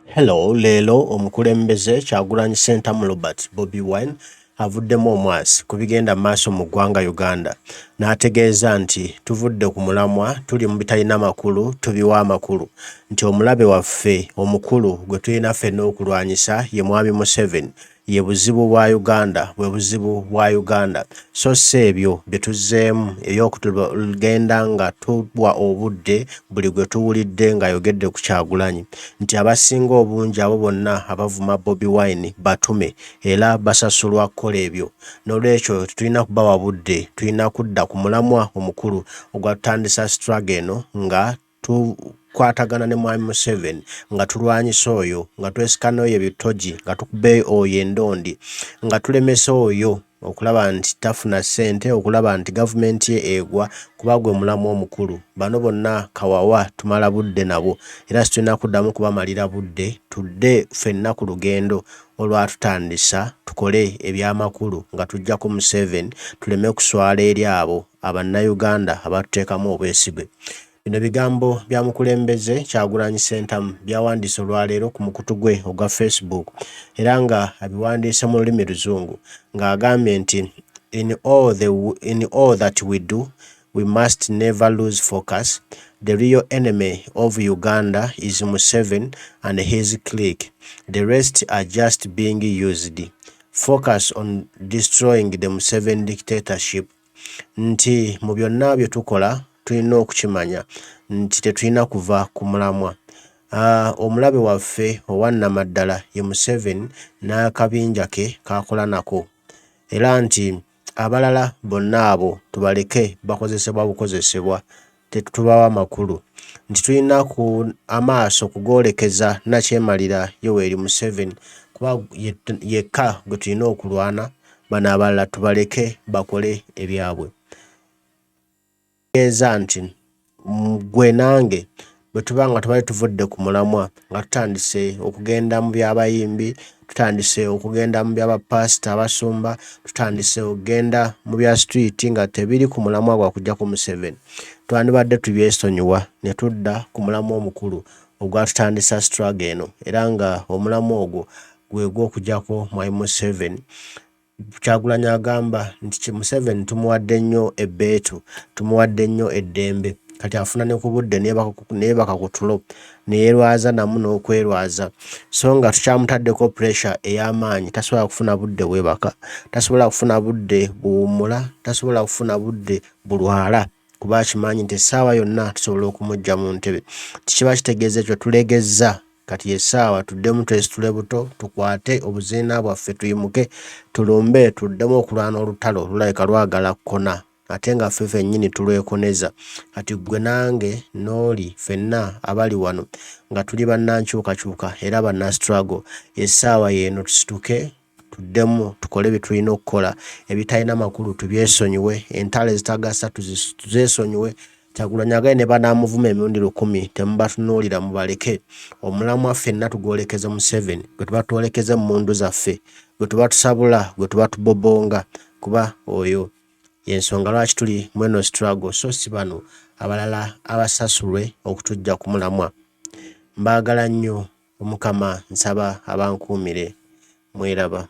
Hello, leero omukulembeze Kyagulanyi Center Robert Bobi Wine avuddemu omwasi ku bigenda maaso mu ggwanga Uganda. N'ategeeza nti tuvudde ku mulamwa tuli Mubitalina Makulu tubiwa amakulu nti omulabe waffe omukulu gwe tulina ffenna okulwanyisa ye Mwami Museveni ye buzibu bwa Uganda bwe buzibu bwa Uganda. So sebyo bye tuzzeemu eby'okutugenda nga tubwa obudde buli gwe tuwulidde ng'ayogedde ku Kyagulanyi nti abasinga obungi abo bonna abavuma Bobi Wine batume era basasulwa kukola ebyo. N'olwekyo tulina kubawa budde, tulina kudda ku mulamwa omukulu ogwatutandisa struggle eno nga tukwatagana ne Mwami Museveni nga tulwanyisa oyo nga twesikana oyo ebitogi nga tukube oyo endondi nga tulemesa oyo okulaba nti tafuna ssente, okulaba nti gavumenti ye egwa kuba gwe mulamwa omukulu. Bano bonna kawawa tumala budde nabo era situlina kuddamu kubamalira budde, tudde ffenna ku lugendo olwatutandisa tukole eby'amakulu nga tujja ku Museveni tuleme kuswala eri abo Abannayuganda abatuteekamu obwesigwe. Bino bigambo bya mukulembeze Kyagulanyi Center byawandiise olwaleero ku mukutu gwe ogwa Facebook era nga abiwandiise mu lulimi Luzungu ng'agambye nti in all that we do we must never lose focus. The real enemy of Uganda is Museveni and his clique. The rest are just being used. Focus on destroying the Museveni dictatorship. Nti mu byonna bye tukola tulina okukimanya nti tetulina kuva ku mulamwa. Omulabe waffe owannamaddala ye Museveni n'akabinja ke k'akola nako era nti abalala bonna abo tubaleke bakozesebwa bukozesebwa tetubawa makulu nti tulina ku amaaso kugoolekeza Nakyemalira Yoweri Museveni kuba yekka gwe tulina okulwana, bano abalala tubaleke bakole ebyabwe. Tegeeza nti gwe nange bwe tuba nga tubali tuvudde ku mulamwa nga tutandise okugenda mu by'abayimbi, tutandise okugenda mu by'abapasita abasumba, tutandise okugenda mu bya street nga tebiri ku mulamwa gwa kujja ku Museveni, twandibadde tubyesonyiwa ne tudda ku mulamwa omukulu ogwatutandisa struggle eno era nga omulamwa ogwo gwe gw'okujjako Mwami Museveni. Kyagulanyi agamba nti Museveni tumuwadde nnyo ebbeetu, tumuwadde nnyo eddembe, kati afuna ne ku budde neebaka ku tulo neerwaza namu n'okwerwaza so nga tukyamutaddeko pressure ey'amaanyi tasobola kufuna budde bwebaka, tasobola kufuna budde buwummula, tasobola kufuna budde bulwala kuba akimanyi nti essaawa yonna tusobola okumuggya mu ntebe. Tikiba kitegeeza ekyo tulegezza kati essaawa tuddemu twesitule buto tukwate obuziina bwaffe tuyimuke tulumbe tuddemu okulwana olutalo lulabika lwagala kkona ate nga ffe ffennyini tulwekoneza. Kati gwe nange n'oli ffenna abali wano nga tuli bannankyukakyuka era bannastruggle, essaawa y'eno tusituke tuddemu tukole bye tulina okukola, ebitalina makulu tubyesonyiwe, entalo ezitagasa tuzeesonyiwe. Kyagulanyi agaye ne banaamuvuma emirundi 1000 temubatunuulira mubaleke. Omulamwa ffenna tugwolekeze Museveni gwe tuba twolekeze mu mmundu zaffe, gwe tuba tusabula, gwe tuba tubobonga kuba oyo y'ensonga lwaki tuli mu eno struggle so si bano abalala abasasulwe okutujja ku mulamwa. Mbaagala nnyo, Omukama nsaba abankuumire. Mweraba.